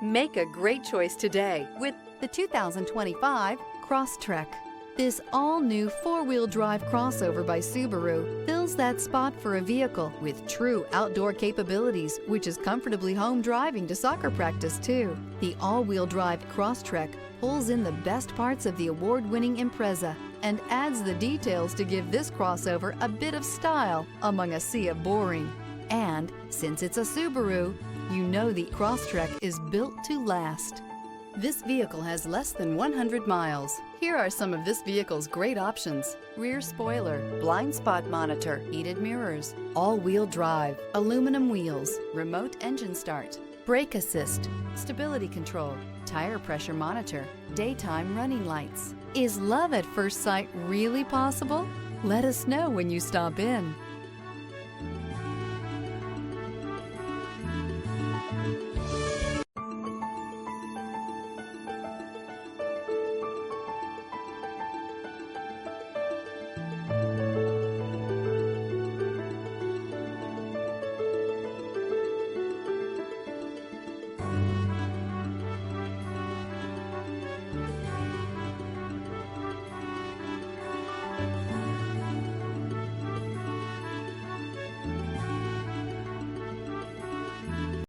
Make a great choice today with the 2025 Crosstrek. This all-new four-wheel drive crossover by Subaru fills that spot for a vehicle with true outdoor capabilities, which is comfortably home driving to soccer practice too. The all-wheel drive Crosstrek pulls in the best parts of the award-winning Impreza and adds the details to give this crossover a bit of style among a sea of boring. And since it's a Subaru, you know the Crosstrek is built to last. This vehicle has less than 100 miles. Here are some of this vehicle's great options: rear spoiler, blind spot monitor, heated mirrors, all-wheel drive, aluminum wheels, remote engine start, brake assist, stability control, tire pressure monitor, daytime running lights. Is love at first sight really possible? Let us know when you stop in.